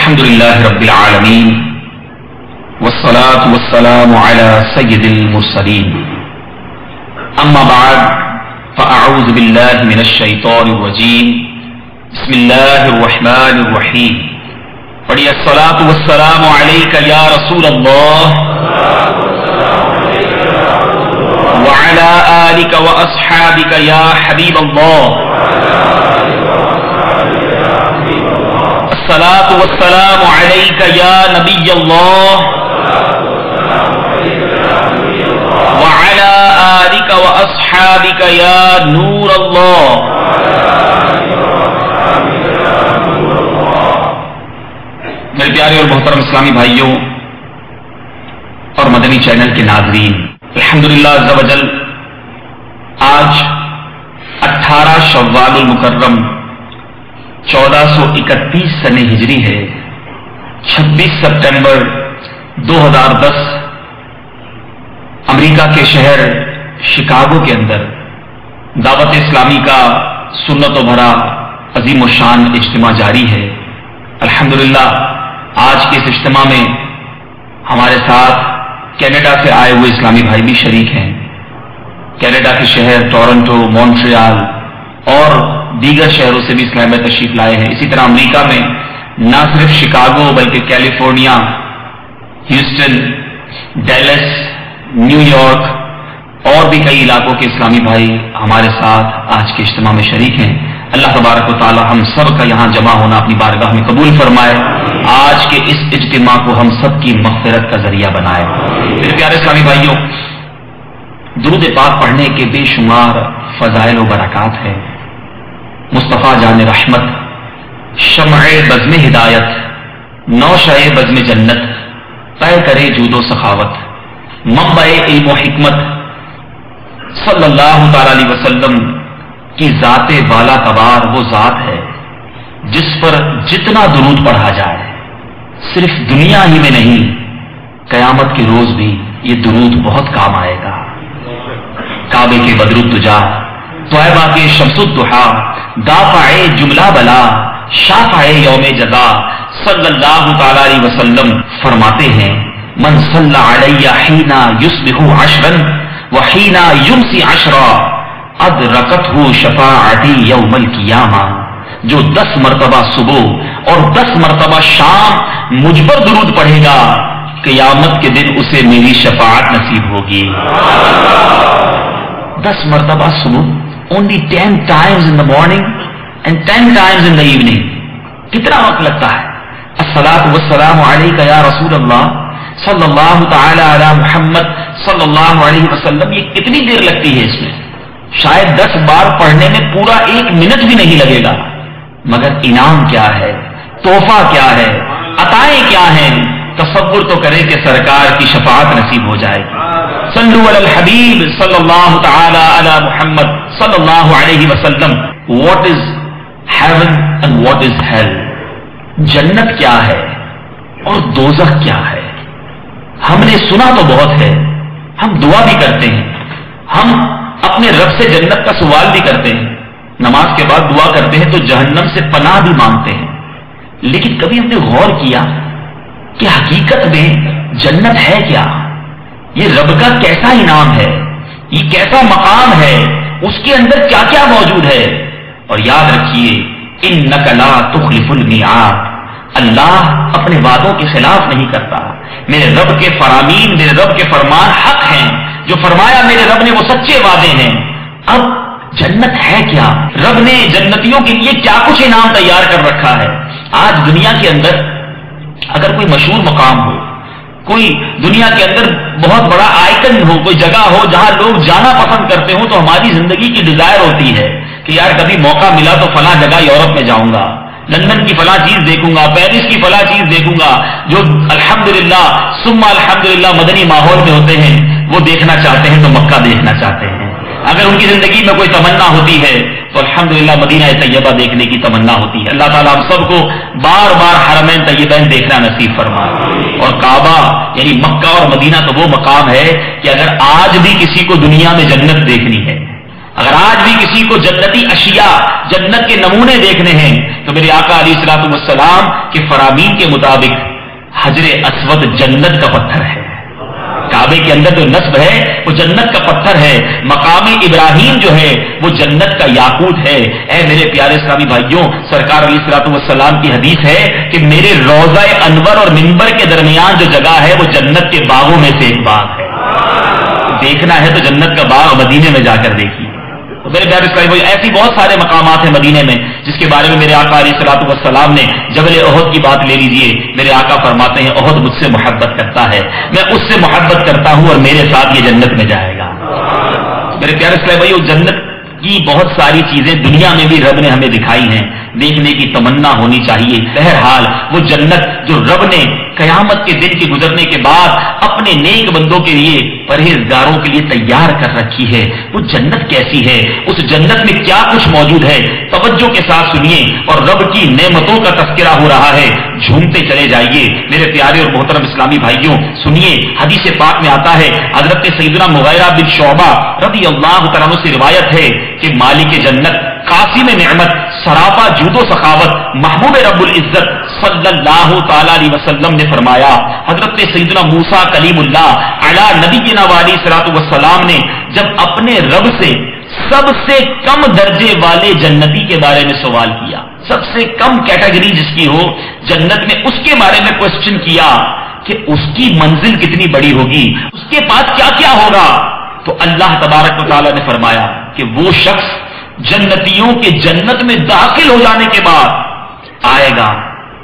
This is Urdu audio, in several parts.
الحمدللہ رب العالمین والصلاة والسلام على سید المرسلین اما بعد فاعوذ باللہ من الشیطان الرجیم بسم اللہ الرحمن الرحیم پڑھیے الصلاة والسلام علیک یا رسول اللہ وعلى آلک واصحابک یا حبیب اللہ الصلاة والسلام علیک یا نبی اللہ وعلى آلک واصحابک یا نور اللہ. میرے پیارے اور محترم اسلامی بھائیوں اور مدنی چینل کے ناظرین، الحمدللہ عز و جل آج 18 شوال المکرم 1431 سنہ ہجری ہے، 26 سپٹمبر 2010 امریکہ کے شہر شکاگو کے اندر دعوت اسلامی کا سنت و بھرا عظیم الشان اجتماع جاری ہے. الحمدللہ آج کے اس اجتماع میں ہمارے ساتھ کینیڈا سے آئے ہوئے اسلامی بھائی بھی شریک ہیں. کینیڈا کے شہر ٹورنٹو، مونٹریال اور دیگر شہروں سے بھی اسلام میں تشریف لائے ہیں. اسی طرح امریکہ میں نہ صرف شکاگو بلکہ California, Houston, deals, new York اور بھی کئی علاقوں کے اسلامی بھائی ہمارے ساتھ آج کے اجتماع میں شریک ہیں. اللہ تبارک و تعالی ہم سب کا یہاں جمع ہونا اپنی بارگاہ میں قبول فرمائے. آج کے اس اجتماع کو ہم سب کی مغفرت کا ذریعہ بنائے. میرے پیارے اسلامی بھائیوں، درود پاک پڑھنے کے بے شمار فضائل و برکات ہیں. مصطفیٰ جان رحمت، شمع بزم ہدایت، نوشہ بزم جنت، طے کرے جود و سخاوت، منبع علم و حکمت، صلی اللہ تعالی علیہ وسلم کی ذات والا تبار وہ ذات ہے جس پر جتنا درود پڑھا جائے صرف دنیا ہی میں نہیں، قیامت کے روز بھی یہ درود بہت کام آئے گا. کعبے کے بدر الدجا، طیبہ کے شمس الضحیٰ، دافع جملہ بلا، شافع یوم جزا، صلی اللہ تعالی علیہ وسلم فرماتے ہیں من صلی علی حین یصبح عشرا وحین یمسی عشرا ادرکتہ شفاعتی یوم القیامہ. جو 10 مرتبہ صبح اور 10 مرتبہ شام مجھ پر درود پڑھے گا، قیامت کے دن اسے میری شفاعت نصیب ہوگی. 10 مرتبہ صبح، only 10 times in the morning and 10 times in the evening. کتنا وقت لگتا ہے؟ الصلاۃ والسلام علیک یا رسول اللہ صلی اللہ تعالی علی محمد صلی اللہ علیہ وسلم. یہ کتنی دیر لگتی ہے اس میں؟ شاید 10 بار پڑھنے میں پورا 1 منٹ بھی نہیں لگے گا. مگر انعام کیا ہے، تحفہ کیا ہے، عطائیں کیا ہیں؟ تصور تو کریں کہ سرکار کی شفاعت نصیب ہو جائے گی. صلو علی الحبیب صلی اللہ تعالی علی محمد صلی اللہ علیہ وسلم. What is heaven and what is hell? جنت کیا ہے اور دوزخ کیا ہے؟ ہم نے سنا تو بہت ہے، ہم دعا بھی کرتے ہیں، ہم اپنے رب سے جنت کا سوال بھی کرتے ہیں، نماز کے بعد دعا کرتے ہیں تو جہنم سے پناہ بھی مانگتے ہیں. لیکن کبھی ہم نے غور کیا کہ حقیقت میں جنت ہے کیا؟ یہ رب کا کیسا انعام ہے، یہ کیسا مقام ہے، اس کے اندر کیا کیا موجود ہے؟ اور یاد رکھیے انک لا تخلف المیعاد، اللہ اپنے وعدوں کے خلاف نہیں کرتا. میرے رب کے فرامین، میرے رب کے فرمان حق ہیں. جو فرمایا میرے رب نے وہ سچے وعدے ہیں. اب جنت ہے کیا؟ رب نے جنتیوں کے لیے کیا کچھ انعام تیار کر رکھا ہے؟ آج دنیا کے اندر اگر کوئی مشہور مقام ہو، کوئی دنیا کے اندر بہت بڑا آئیکن ہو، کوئی جگہ ہو جہاں لوگ جانا پسند کرتے ہوں، تو ہماری زندگی کی ڈیزائر ہوتی ہے کہ یار کبھی موقع ملا تو فلاں جگہ یورپ میں جاؤں گا، لندن کی فلاں چیز دیکھوں گا، پیرس کی فلاں چیز دیکھوں گا. جو الحمدللہ ثم الحمدللہ مدنی ماحول میں ہوتے ہیں وہ دیکھنا چاہتے ہیں تو مکہ دیکھنا چاہتے ہیں. اگر ان کی زندگی میں کوئی تمنا ہوتی ہے تو الحمدللہ مدینہ طیبہ دیکھنے کی تمنا ہوتی ہے. اللہ تعالیٰ ہم سب کو بار بار حرمین طیبین دیکھنا نصیب فرمائے. اور کعبہ یعنی مکہ اور مدینہ تو وہ مقام ہے کہ اگر آج بھی کسی کو دنیا میں جنت دیکھنی ہے، اگر آج بھی کسی کو جنتی اشیاء، جنت کے نمونے دیکھنے ہیں تو میرے آقا علیہ الصلوۃ والسلام کے فرامین کے مطابق حجر اسود جنت کا پتھر ہے، کعبے کے اندر جو نصب ہے وہ جنت کا پتھر ہے، مقام ابراہیم جو ہے وہ جنت کا یاقوت ہے۔ اے میرے پیارے اسلامی بھائیوں، سرکار علیہ الصلوۃ والسلام کی حدیث ہے کہ میرے روضہ انور اور منبر کے درمیان جو جگہ ہے وہ جنت کے باغوں میں سے ایک باغ ہے۔ دیکھنا ہے تو جنت کا باغ مدینے میں جا کر دیکھیے۔ تو میرے پیارے اسلامی بھائی، ایسی بہت سارے مقامات ہیں مدینے میں جس کے بارے میں میرے آقا علیہ الصلوۃ والسلام نے، جبل احد کی بات لے لیجئے، میرے آقا فرماتے ہیں احد مجھ سے محبت کرتا ہے، میں اس سے محبت کرتا ہوں اور میرے ساتھ یہ جنت میں جائے گا۔ میرے پیارے اسلامی بھائی، جنت کی بہت ساری چیزیں دنیا میں بھی رب نے ہمیں دکھائی ہیں، دیکھنے کی تمنا ہونی چاہیے۔ بہرحال وہ جنت جو رب نے قیامت کے دن کے گزرنے کے بعد اپنے نیک بندوں کے لیے، پرہیزگاروں کے لیے تیار کر رکھی ہے، وہ جنت کیسی ہے، اس جنت میں کیا کچھ موجود ہے، توجہ کے ساتھ سنیے اور رب کی نعمتوں کا تذکرہ ہو رہا ہے، جھومتے چلے جائیے۔ میرے پیارے اور محترم اسلامی بھائیوں سنیے، حدیث پاک میں آتا ہے، حضرت سیدنا مغیرہ بن شعبہ رضی اللہ تعالیٰ عنہ سے روایت ہے کہ مالک جنت، قاسم نعمت، سراپا جود و سخاوت، محبوب رب العزت صلی اللہ تعالی علیہ وسلم نے فرمایا، حضرت سیدنا موسیٰ کلیم اللہ علی نبینا علیہ الصلوۃ والسلام نے جب اپنے رب سے سب سے کم درجے والے جنتی کے بارے میں سوال کیا، سب سے کم کیٹیگری جس کی ہو جنت میں، اس کے بارے میں کوشچن کیا کہ اس کی منزل کتنی بڑی ہوگی، اس کے پاس کیا کیا ہوگا، تو اللہ تبارک و تعالی نے فرمایا کہ وہ شخص جنتیوں کے جنت میں داخل ہو جانے کے بعد آئے گا،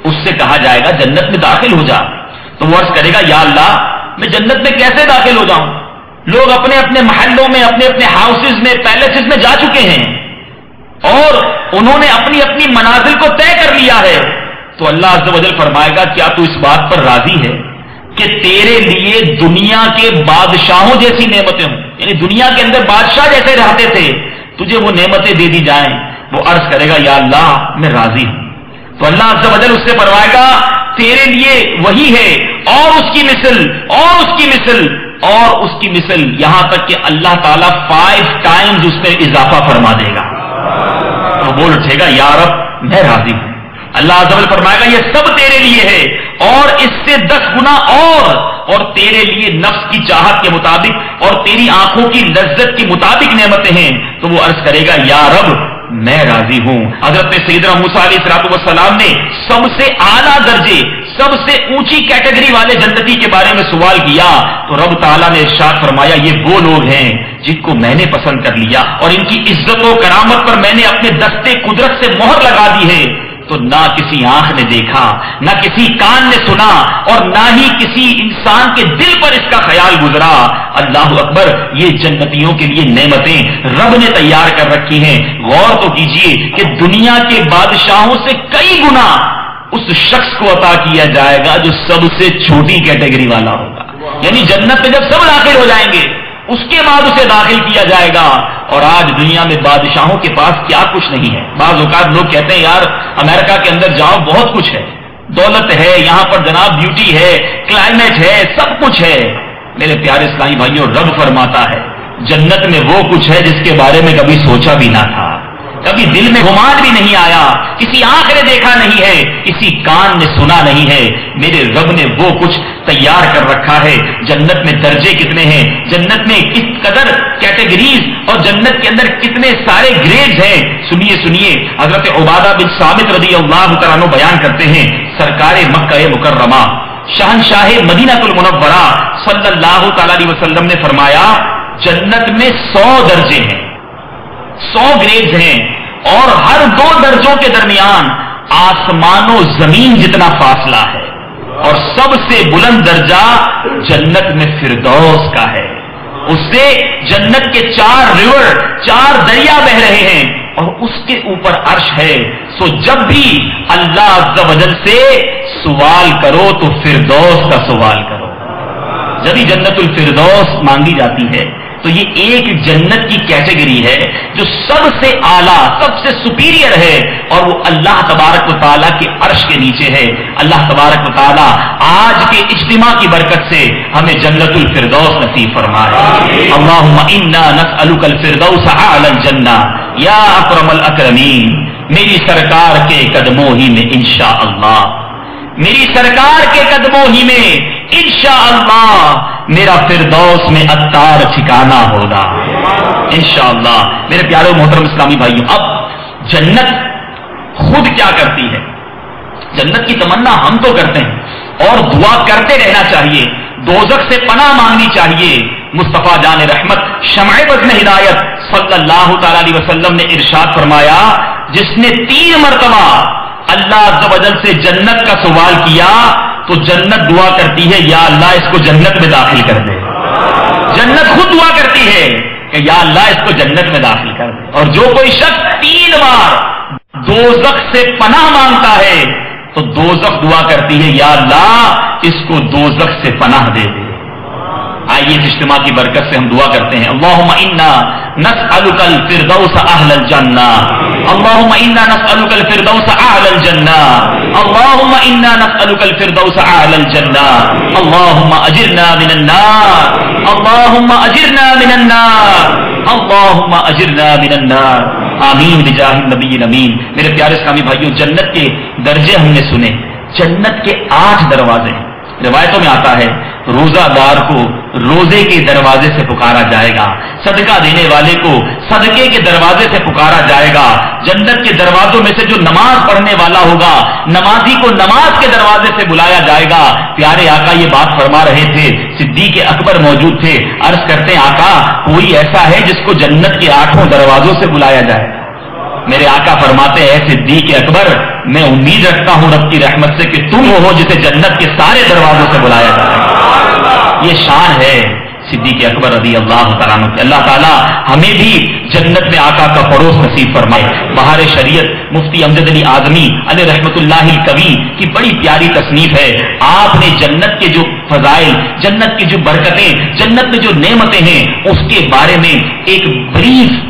اس سے کہا جائے گا جنت میں داخل ہو جا، تو وہ عرض کرے گا یا اللہ میں جنت میں کیسے داخل ہو جاؤں، لوگ اپنے اپنے محلوں میں، اپنے اپنے ہاؤسز میں، پیلیسز میں جا چکے ہیں اور انہوں نے اپنی اپنی منازل کو طے کر لیا ہے، تو اللہ عز و جل فرمائے گا کیا تو اس بات پر راضی ہے کہ تیرے لیے دنیا کے بادشاہوں جیسی نعمتیں ہوں، یعنی دنیا کے اندر بادشاہ جیسے رہتے تھے تجھے وہ نعمتیں دے دی جائیں، وہ عرض کرے گا یا اللہ میں راضی ہوں، تو اللہ عز و جل اس سے فرمائے گا تیرے لیے وہی ہے اور اس کی مثل اور اس کی مثل اور اس کی مثل، یہاں تک کہ اللہ تعالیٰ 5 ٹائمز اس میں اضافہ فرما دے گا، تو بول اٹھے گا یا رب میں راضی ہوں۔ اللہ عز و جل فرمائے گا یہ سب تیرے لیے ہے اور اس سے 10 گنا اور تیرے لیے نفس کی چاہت کے مطابق اور تیری آنکھوں کی لذت کے مطابق نعمتیں ہیں، تو وہ عرض کرے گا یا رب میں راضی ہوں۔ حضرت سیدنا موسیٰ علیہ السلام نے سب سے اعلیٰ درجے، سب سے اونچی کیٹیگری والے جنتی کے بارے میں سوال کیا تو رب تعالیٰ نے ارشاد فرمایا یہ وہ لوگ ہیں جن کو میں نے پسند کر لیا اور ان کی عزت و کرامت پر میں نے اپنے دستے قدرت سے مہر لگا دی ہے، تو نہ کسی آنکھ نے دیکھا، نہ کسی کان نے سنا اور نہ ہی کسی انسان کے دل پر اس کا خیال گزرا۔ اللہ اکبر، یہ جنتیوں کے لیے نعمتیں رب نے تیار کر رکھی ہیں۔ غور تو کیجئے کہ دنیا کے بادشاہوں سے کئی گنا اس شخص کو عطا کیا جائے گا جو سب سے چھوٹی کیٹیگری والا ہوگا، یعنی جنت میں جب سب داخل ہو جائیں گے اس کے بعد اسے داخل کیا جائے گا۔ اور آج دنیا میں بادشاہوں کے پاس کیا کچھ نہیں ہے۔ بعض اوقات لوگ کہتے ہیں یار امریکہ کے اندر جاؤ بہت کچھ ہے، دولت ہے یہاں پر جناب، بیوٹی ہے، کلائمیٹ ہے، سب کچھ ہے۔ میرے پیارے اسلامی بھائیوں رب فرماتا ہے جنت میں وہ کچھ ہے جس کے بارے میں کبھی سوچا بھی نہ تھا، کبھی دل میں گمان بھی نہیں آیا، کسی آنکھ نے دیکھا نہیں ہے، کسی کان نے سنا نہیں ہے۔ میرے رب نے وہ کچھ تیار کر رکھا ہے۔ جنت میں درجے کتنے ہیں، جنت میں کس قدر کیٹیگریز اور جنت کے اندر کتنے سارے گریڈز ہیں۔ سنیے سنیے، حضرت عبادہ بن صامت رضی اللہ تعالیٰ عنہ بیان کرتے ہیں، سرکار مکہ مکرمہ شہنشاہ مدینہ المنورہ صلی اللہ تعالیٰ علیہ وسلم نے فرمایا جنت میں 100 درجے ہیں، 100 گریڈز ہیں اور ہر 2 درجوں کے درمیان آسمان و زمین جتنا فاصلہ ہے، اور سب سے بلند درجہ جنت میں فردوس کا ہے، اس سے جنت کے 4 ریور، 4 دریا بہ رہے ہیں اور اس کے اوپر عرش ہے۔ سو جب بھی اللہ عز و جل سے سوال کرو تو فردوس کا سوال کرو، جب ہی جنت الفردوس مانگی جاتی ہے، تو یہ ایک جنت کی کیٹیگری ہے جو سب سے اعلیٰ، سب سے سپیریئر ہے، اور وہ اللہ تبارک و تعالیٰ کے عرش کے نیچے ہے۔ اللہ تبارک و تعالیٰ آج کے اجتماع کی برکت سے ہمیں جنت الفردوس نصیب فرمائے۔ اللہم انا نسألک الفردوس اعلی الجنہ یا اکرم الاکرمین۔ میری سرکار کے قدموں ہی میں انشاءاللہ، میری سرکار کے قدموں ہی میں انشاءاللہ میرا فردوس میں عطار ٹھکانہ ہوگا انشاءاللہ۔ میرے پیارے محترم اسلامی بھائیوں، اب جنت خود کیا کرتی ہے؟ جنت کی تمنا ہم تو کرتے ہیں اور دعا کرتے رہنا چاہیے، دوزخ سے پناہ مانگنی چاہیے۔ مصطفیٰ جان رحمت شمع بزم ہدایت صلی اللہ تعالی علیہ وسلم نے ارشاد فرمایا، جس نے 3 مرتبہ اللہ عز و جل سے جنت کا سوال کیا تو جنت دعا کرتی ہے یا اللہ اس کو جنت میں داخل کر دے۔ جنت خود دعا کرتی ہے کہ یا اللہ اس کو جنت میں داخل کر دے۔ اور جو کوئی شخص 3 بار دوزخ سے پناہ مانگتا ہے تو دوزخ دعا کرتی ہے یا اللہ اس کو دوزخ سے پناہ دے دے۔ آئیے اس اجتماع کی برکت سے ہم دعا کرتے ہیں، اللہم انا نسألک الفردوس اہل الجنہ، اللہم انا نسألک الفردوس اعلی الجنہ، اللہم انا نسألک الفردوس اعلی الجنہ، اللہم اجرنا من النار، اللہم اجرنا من النار، اللہم اجرنا من النار، آمین بجاہ النبی الامین۔ میرے پیارے اسلامی بھائیوں، جنت کے درجے ہم نے سنے۔ جنت کے 8 دروازے ہیں۔ روایتوں میں آتا ہے روزہ دار کو روزے کے دروازے سے پکارا جائے گا، صدقہ دینے والے کو صدقے کے دروازے سے پکارا جائے گا، جنت کے دروازوں میں سے جو نماز پڑھنے والا ہوگا نمازی کو نماز کے دروازے سے بلایا جائے گا۔ پیارے آقا یہ بات فرما رہے تھے، صدیق اکبر موجود تھے، عرض کرتے ہیں آقا کوئی ایسا ہے جس کو جنت کے 8 دروازوں سے بلایا جائے؟ میرے آقا فرماتے ہیں صدیق اکبر میں امید رکھتا ہوں رب کی رحمت سے کہ تم ہو جسے جنت کے سارے دروازوں سے بلایا جائے گا۔ یہ شان ہے صدیق اکبر رضی اللہ تعالیٰ عنہ۔ اللہ تعالیٰ ہمیں بھی جنت میں آقا کا پڑوس نصیب فرمائے۔ بہار شریعت مفتی امجد علی اعظمی علیہ رحمت اللہ الکوی کی بڑی پیاری تصنیف ہے۔ آپ نے جنت کے جو فضائل، جنت کی جو برکتیں، جنت میں جو نعمتیں ہیں اس کے بارے میں ایک بریف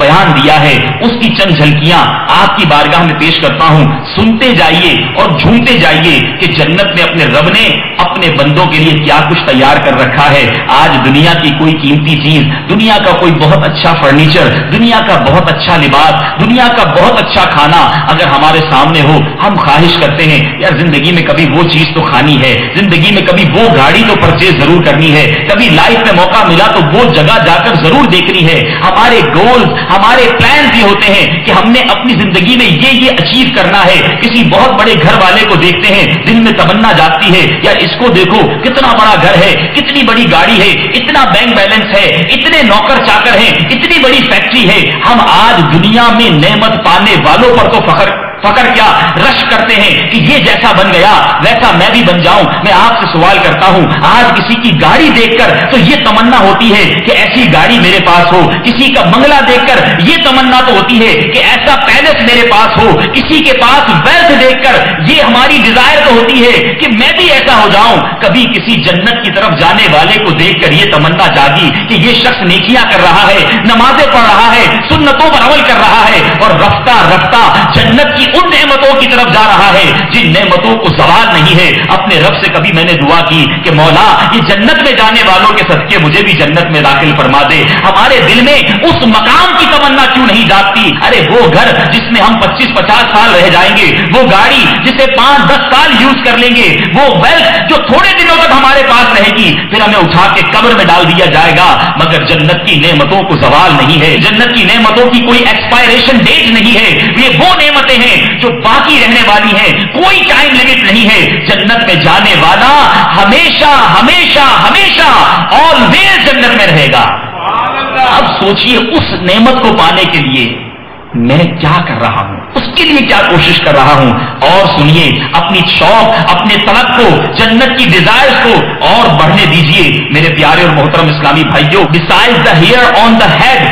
بیان دیا ہے، اس کی چند جھلکیاں آپ کی بارگاہ میں پیش کرتا ہوں، سنتے جائیے اور جھومتے جائیے کہ جنت میں اپنے رب نے اپنے بندوں کے لیے کیا کچھ تیار کر رکھا ہے۔ آج دنیا کی کوئی قیمتی چیز، دنیا کا کوئی بہت اچھا فرنیچر، دنیا کا بہت اچھا لباس، دنیا کا بہت اچھا کھانا اگر ہمارے سامنے ہو، ہم خواہش کرتے ہیں یار زندگی میں کبھی وہ چیز تو کھانی ہے، زندگی میں کبھی وہ گاڑی تو پرچیز ضرور کرنی ہے، کبھی لائف میں موقع ملا تو وہ جگہ جا کر ضرور دیکھنی ہے۔ ہمارے گولز، ہمارے پلانز یہ ہوتے ہیں کہ ہم نے اپنی زندگی میں یہ اچیو کرنا ہے۔ کسی بہت بڑے گھر والے کو دیکھتے ہیں، دل میں تمنا جاتی ہے یار اس کو دیکھو کتنا بڑا گھر ہے، کتنی بڑی گاڑی ہے، اتنا بینک بیلنس ہے، اتنے نوکر چاکر ہیں، اتنی بڑی فیکٹری ہے۔ ہم آج دنیا میں نعمت پانے والوں پر تو فخر کیا رش کرتے ہیں کہ یہ جیسا بن گیا ویسا میں بھی بن جاؤں۔ میں آپ سے سوال کرتا ہوں، آج کسی کی گاڑی دیکھ کر تو یہ تمنا ہوتی ہے کہ ایسی گاڑی میرے پاس ہو، کسی کا بنگلہ دیکھ کر یہ تمنا تو ہوتی ہے کہ ایسا پیلس میرے پاس ہو، کسی کے پاس ویلتھ دیکھ کر یہ ہماری ڈیزائر تو ہوتی ہے کہ میں بھی ایسا ہو جاؤں۔ کبھی کسی جنت کی طرف جانے والے کو دیکھ کر یہ تمنا جاگی کہ یہ شخص نیکیاں کر رہا ہے، نمازیں پڑھ رہا ہے، سنتوں پر عمل کر رہا ہے اور رفتہ رفتہ جنت کی ان نعمتوں کی طرف جا رہا ہے جن نعمتوں کو زوال نہیں ہے۔ اپنے رب سے کبھی میں نے دعا کی کہ مولا یہ جنت میں جانے والوں کے صدقے مجھے بھی جنت میں داخل فرما دے۔ ہمارے دل میں اس مقام کی تمنا کیوں نہیں جاگتی؟ ارے وہ گھر جس میں ہم 25-50 سال رہ جائیں گے، وہ گاڑی جسے 5-10 سال یوز کر لیں گے، وہ ویلتھ جو تھوڑے دنوں تک ہمارے پاس رہے گی پھر ہمیں اٹھا کے قبر میں ڈال دیا جائے گا۔ مگر جنت کی نعمتوں کو زوال نہیں ہے، جنت کی نعمتوں کی کوئی ایکسپائریشن ڈیٹ نہیں ہے۔ یہ وہ نعمتیں ہیں جو باقی رہنے والی ہیں، کوئی ٹائم لمٹ نہیں ہے۔ جنت میں جانے والا ہمیشہ ہمیشہ ہمیشہ آلویز جنت میں رہے گا۔ اب سوچئے اس نعمت کو پانے کے لیے میں کیا کر رہا ہوں، اس کے لیے کیا کوشش کر رہا ہوں۔ اور سنیے، اپنی شوق، اپنے طلب کو، جنت کی ڈیزائرز کو اور بڑھنے دیجئے میرے پیارے اور محترم اسلامی بھائیوں۔ besides the hair on the head,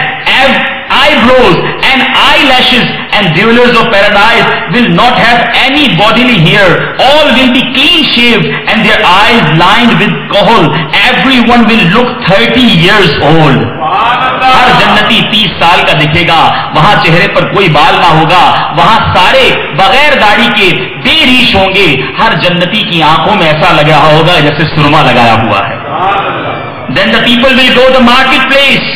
eyebrows and eyelashes, and dwellers of paradise will not have any bodily hair. All will be clean shaved and their eyes lined with kohl. Everyone will look 30 years old. ہر جنتی 30 سال کا دکھے گا. وہاں چہرے پر کوئی بال نہ ہوگا. وہاں سارے بغیر داڑھی کے بے ریش ہوں گے. ہر جنتی کی آنکھوں میں ایسا لگا ہوگا جیسے سرما لگایا ہوا ہے. Then the people will go to the marketplace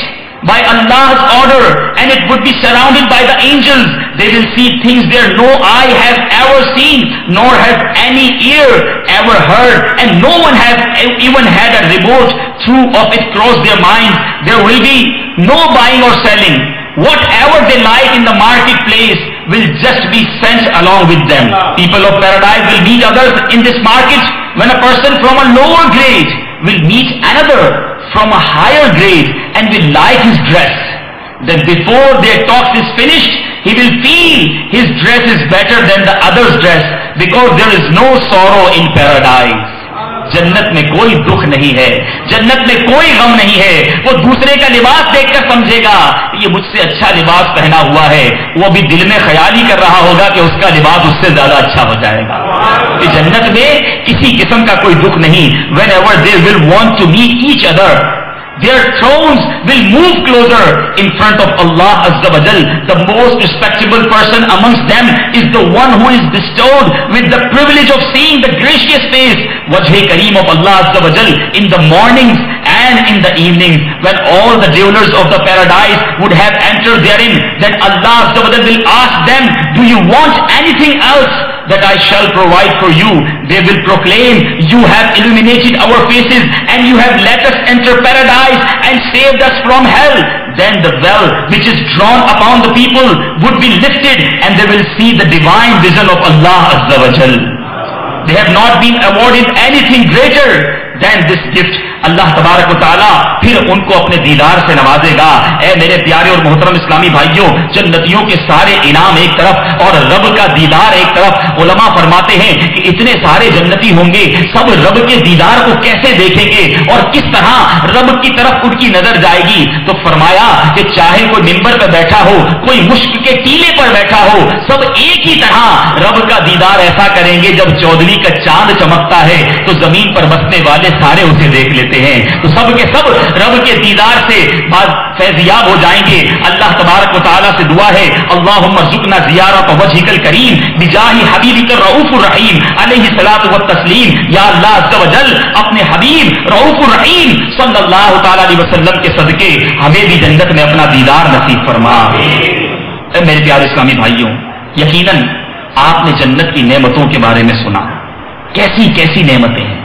by Allah's order, and it would be surrounded by the angels. They will see things there no eye has ever seen, nor has any ear ever heard, and no one has even had a remote through of it cross their minds. There will be no buying or selling. Whatever they like in the marketplace will just be sent along with them. People of paradise will meet others in this market, when a person from a lower grade will meet another from a higher grade and will like his dress. Then before their talks is finished, he will feel his dress is better than the other's dress, because there is no sorrow in paradise. جنت میں کوئی دکھ نہیں ہے, جنت میں کوئی غم نہیں ہے. وہ دوسرے کا لباس دیکھ کر سمجھے گا یہ مجھ سے اچھا لباس پہنا ہوا ہے. وہ بھی دل میں خیال ہی کر رہا ہوگا کہ اس کا لباس اس سے زیادہ اچھا ہو جائے گا. کہ جنت میں کسی قسم کا کوئی دکھ نہیں. Whenever they will want to meet each other, their thrones will move closer in front of Allah Azza wa Jal. The most respectable person amongst them is the one who is bestowed with the privilege of seeing the gracious face, Wajh Kareem of Allah Azza wa Jal, in the mornings and in the evenings, when all the dwellers of the paradise would have entered therein. Then Allah Azza wa Jal will ask them, do you want anything else that I shall provide for you? They will proclaim, you have illuminated our faces and you have let us enter paradise and saved us from hell. Then the veil which is drawn upon the people would be lifted and they will see the divine vision of Allah Azza wa Jal. They have not been awarded anything greater than this gift. اللہ تبارک و تعالیٰ پھر ان کو اپنے دیدار سے نوازے گا. اے میرے پیارے اور محترم اسلامی بھائیوں, جنتیوں کے سارے انعام ایک طرف اور رب کا دیدار ایک طرف. علماء فرماتے ہیں کہ اتنے سارے جنتی ہوں گے, سب رب کے دیدار کو کیسے دیکھیں گے اور کس طرح رب کی طرف ان کی نظر جائے گی. تو فرمایا کہ چاہے کوئی منبر پہ بیٹھا ہو, کوئی مشک کے ٹیلے پر بیٹھا ہو, سب ایک ہی طرح رب کا دیدار ایسا کریں گے. جب چودھری کا چاند چمکتا ہے تو زمین پر بسنے والے سارے اسے دیکھ لیتے ہیں. تو سب کے سب رب کے دیدار سے فیضیاب ہو جائیں گے. اللہ تبارک و تعالیٰ سے دعا ہے, اللہم ارزقنا زیارت وجہک الکریم بجاہ حبیبک الرؤوف الرحیم علیہ الصلاۃ والتسلیم. یا اللہ عز و جل اپنے حبیب رؤوف الرحیم صلی اللہ تعالی علیہ وسلم کے صدقے ہمیں بھی جنت میں اپنا دیدار نصیب فرما. میرے پیارے اسلامی بھائیوں, یقیناً آپ نے جنت کی نعمتوں کے بارے میں سنا. کیسی کیسی نعمتیں ہیں,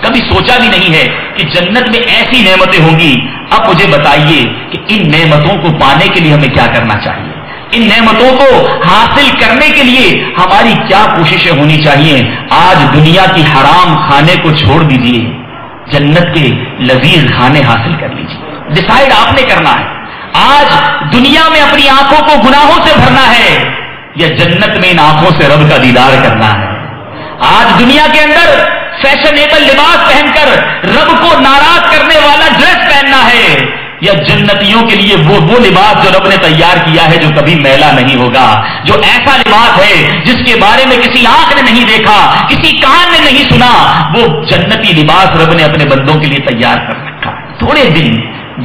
کبھی سوچا بھی نہیں ہے کہ جنت میں ایسی نعمتیں ہوں گی. اب مجھے بتائیے کہ ان نعمتوں کو پانے کے لیے ہمیں کیا کرنا چاہیے, ان نعمتوں کو حاصل کرنے کے لیے ہماری کیا کوششیں ہونی چاہیے. آج دنیا کی حرام کھانے کو چھوڑ دیجیے, جنت کے لذیذ کھانے حاصل کر لیجیے. ڈیسائیڈ آپ نے کرنا ہے, آج دنیا میں اپنی آنکھوں کو گناہوں سے بھرنا ہے یا جنت میں ان آنکھوں سے رب کا دیدار کرنا ہے. آج دنیا کے اندر فیشنیبل لباس پہن کر رب کو ناراض کرنے والا ڈریس پہننا ہے یا جنتیوں کے لیے وہ لباس جو رب نے تیار کیا ہے جو کبھی میلا نہیں ہوگا, جو ایسا لباس ہے جس کے بارے میں کسی آنکھ نے نہیں دیکھا, کسی کان نے نہیں سنا. وہ جنتی لباس رب نے اپنے بندوں کے لیے تیار کر رکھا. تھوڑے دن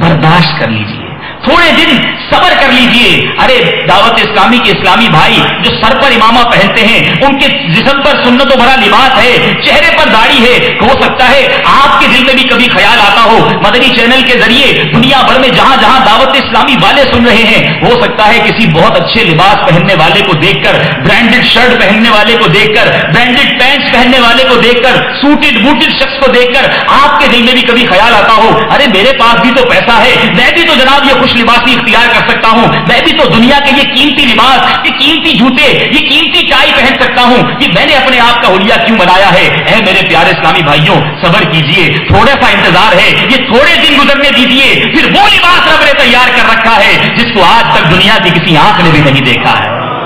برداشت کر لیجیے, تھوڑے دن صبر کر لیجئے. ارے دعوت اسلامی کے اسلامی بھائی جو سر پر امامہ پہنتے ہیں, ان کے جسم پر سنتوں بھرا لباس ہے, چہرے پر داڑھی ہے. ہو سکتا ہے آپ کے دل میں بھی کبھی خیال آتا ہو, مدنی چینل کے ذریعے دنیا بھر میں جہاں جہاں دعوت اسلامی والے سن رہے ہیں, ہو سکتا ہے کسی بہت اچھے لباس پہننے والے کو دیکھ کر, برانڈڈ شرٹ پہننے والے کو دیکھ کر, برانڈڈ پینٹس پہننے والے کو دیکھ کر, سوٹڈ بوٹڈ شخص کو دیکھ کر آپ کے دل میں بھی کبھی خیال آتا ہو, ارے میرے پاس بھی تو پیسہ ہے, میں بھی تو جناب یہ خوش لباسی اختیار کر سکتا ہوں, میں بھی تو دنیا کے یہ قیمتی لباس, یہ قیمتی جوتے, یہ قیمتی ٹائی پہن سکتا ہوں. یہ میں نے اپنے آپ کا حلیہ کیوں بنایا ہے؟ اے میرے پیارے اسلامی بھائیوں, صبر کیجئے, تھوڑا سا انتظار ہے, یہ تھوڑے دن گزرنے دیجئے, پھر وہ لباس رب نے تیار کر رکھا ہے جس کو آج تک دنیا کی کسی آنکھ نے بھی نہیں دیکھا ہے.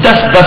10-10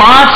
5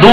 2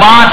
5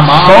100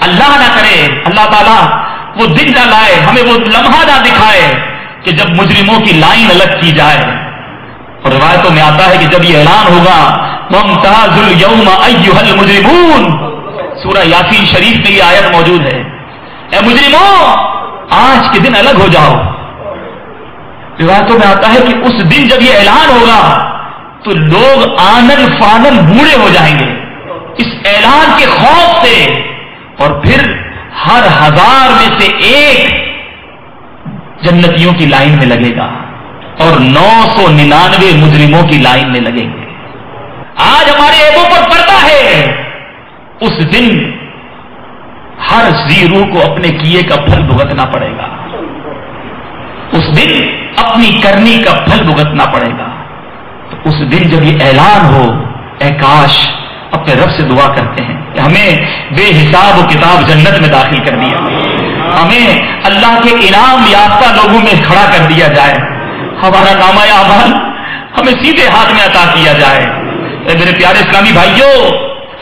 اللہ نہ کرے اللہ تعالیٰ وہ دن نہ لائے, ہمیں وہ لمحہ نہ دکھائے کہ جب مجرموں کی لائن الگ کی جائے. اور روایتوں میں آتا ہے کہ جب یہ اعلان ہوگا وَامْتَازُوا الْيَوْمَ أَيُّهَا الْمُجْرِمُونَ, سورہ یاسین شریف میں یہ آیت موجود ہے, اے مجرموں آج کے دن الگ ہو جاؤ. روایتوں میں آتا ہے کہ اس دن جب یہ اعلان ہوگا تو لوگ آنن فانن بوڑھے ہو جائیں گے اس اعلان کے خوف سے, اور پھر ہر 1000 میں سے ایک جنتیوں کی لائن میں لگے گا اور 999 مجرموں کی لائن میں لگیں گے. آج ہمارے ایبوں پر پردہ ہے, اس دن ہر ذی روح کو اپنے کیے کا پھل بھگتنا پڑے گا, اس دن اپنی کرنی کا پھل بھگتنا پڑے گا. تو اس دن جب یہ اعلان ہو, اے کاش اپنے رب سے دعا کرتے ہیں کہ ہمیں بے حساب و کتاب جنت میں داخل کر دیا, ہمیں اللہ کے انعام یافتہ لوگوں میں کھڑا کر دیا جائے, ہمارا نامہ اعمال ہمیں سیدھے ہاتھ میں عطا کیا جائے. اے میرے پیارے اسلامی بھائیوں,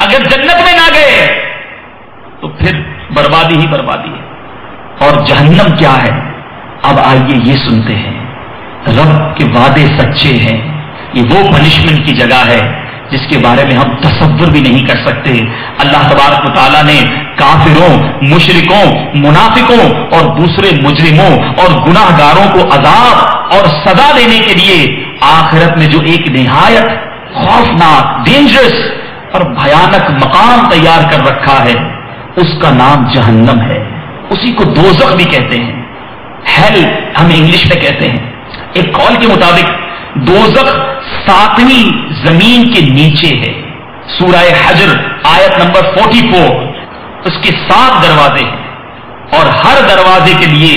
اگر جنت میں نہ گئے تو پھر بربادی ہی بربادی ہے. اور جہنم کیا ہے, اب آئیے یہ سنتے ہیں. رب کے وعدے سچے ہیں, یہ وہ پنشمنٹ کی جگہ ہے جس کے بارے میں ہم تصور بھی نہیں کر سکتے. اللہ تبارک و تعالیٰ نے کافروں, مشرکوں, منافقوں اور دوسرے مجرموں اور گناہ گاروں کو عذاب اور سزا دینے کے لیے آخرت میں جو ایک نہایت خوفناک, ڈینجرس اور بھیانک مقام تیار کر رکھا ہے, اس کا نام جہنم ہے. اسی کو دوزخ بھی کہتے ہیں, ہیل ہم انگلش میں کہتے ہیں. ایک قول کے مطابق دوزخ 7ویں زمین کے نیچے ہے. سورہ حجر آیت نمبر 44, اس کے 7 دروازے ہیں اور ہر دروازے کے لیے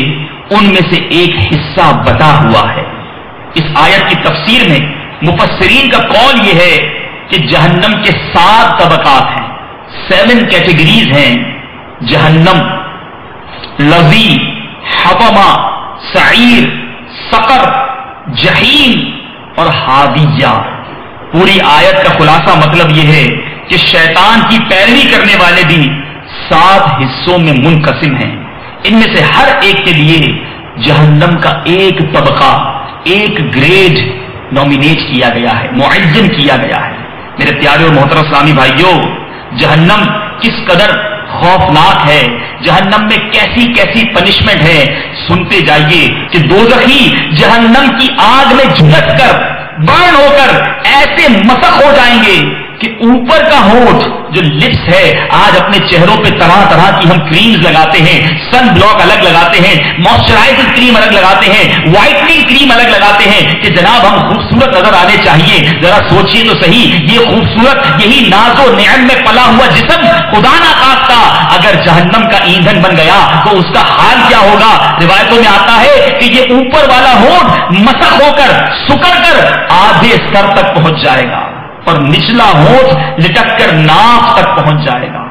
ان میں سے ایک حصہ بٹا ہوا ہے. اس آیت کی تفسیر میں مفسرین کا قول یہ ہے کہ جہنم کے 7 طبقات ہیں, 7 کیٹیگریز ہیں. جہنم, لظی, حطمہ, سعیر, سقر, جہیم اور ہادیہ. پوری آیت کا خلاصہ مطلب یہ ہے کہ شیطان کی پیروی کرنے والے بھی 7 حصوں میں منقسم ہیں. ان میں سے ہر ایک کے لیے جہنم کا ایک طبقہ, ایک گریڈ نامینیٹ کیا گیا ہے, معین کیا گیا ہے. میرے پیارے اور محترم اسلامی بھائیوں, جہنم کس قدر خوفناک ہے, جہنم میں کیسی کیسی پنشمنٹ ہے, سنتے جائیے کہ دوزخی جہنم کی آگ میں جھلس کر, برن ہو کر ایسے مسخ ہو جائیں گے کہ اوپر کا ہونٹ جو لپس ہے, آج اپنے چہروں پہ طرح طرح کی ہم کریمز لگاتے ہیں, سن بلاک الگ لگاتے ہیں, موئسچرائزر کریم الگ لگاتے ہیں, وائٹننگ کریم الگ لگاتے ہیں کہ جناب ہم خوبصورت نظر آنے چاہیے. ذرا سوچئے تو صحیح, یہ خوبصورت, یہی ناز و نعم میں پلا ہوا جسم خدا نہ خواستہ اگر جہنم کا ایندھن بن گیا تو اس کا حال کیا ہوگا. روایتوں میں آتا ہے کہ یہ اوپر والا ہونٹ مسخ ہو کر, سکڑ کر آدھے سر تک پہنچ جائے گا اور نچلا ہونٹ لٹک کر ناف تک پہنچ جائے گا.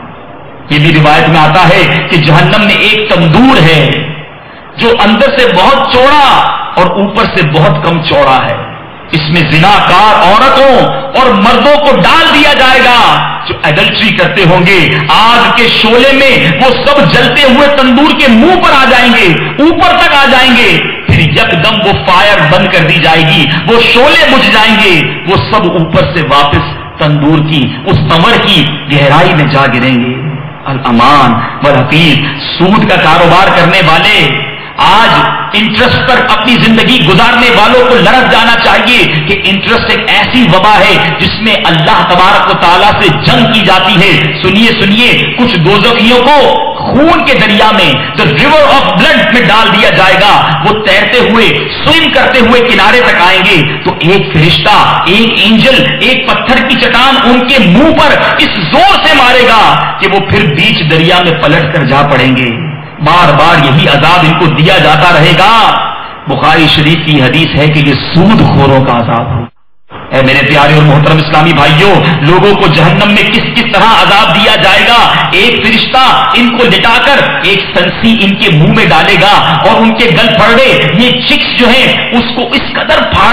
یہ بھی روایت میں آتا ہے کہ جہنم میں ایک تندور ہے جو اندر سے بہت چوڑا اور اوپر سے بہت کم چوڑا ہے. اس میں زناکار عورتوں اور مردوں کو ڈال دیا جائے گا جو ایڈلٹری کرتے ہوں گے. آگ کے شعلے میں وہ سب جلتے ہوئے تندور کے منہ پر آ جائیں گے, اوپر تک آ جائیں گے, پھر یکدم وہ فائر بند کر دی جائے گی, وہ شعلے بجھ جائیں گے, وہ سب اوپر سے واپس تندور کی اس کمر کی گہرائی میں جا گریں گے. الامان والحفیظ, سود کا کاروبار کرنے والے, آج انٹرسٹ پر اپنی زندگی گزارنے والوں کو لڑک جانا چاہیے کہ انٹرسٹ ایک ایسی وبا ہے جس میں اللہ تبارک و تعالیٰ سے جنگ کی جاتی ہے. سنیے سنیے, کچھ دوزخیوں کو خون کے دریا میں, جو ریور آف بلڈ میں ڈال دیا جائے گا. وہ تیرتے ہوئے, سوئم کرتے ہوئے کنارے تک آئیں گے تو ایک فرشتہ, ایک اینجل, ایک پتھر کی چٹان ان کے منہ پر اس زور سے مارے گا کہ وہ پھر بیچ دریا میں پلٹ کر جا پڑیں گے. بار بار یہی عذاب ان کو دیا جاتا رہے گا. بخاری شریف کی حدیث ہے کہ یہ سود خوروں کا عذاب ہو. اے میرے پیارے اور محترم اسلامی بھائیوں, لوگوں کو جہنم میں کس کس طرح عذاب دیا جائے گا. ایک فرشتہ ان کو لٹا کر ایک سنسی ان کے منہ میں ڈالے گا اور ان کے گل پھڑے, یہ چکس جو ہیں اس کو اس قدر پھاڑ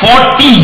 40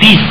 30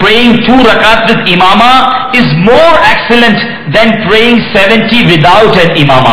Praying 2 rakat with imama is more excellent than praying 70 without an imama.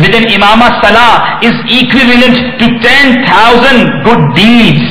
with an imama salah is equivalent to 10,000 good deeds.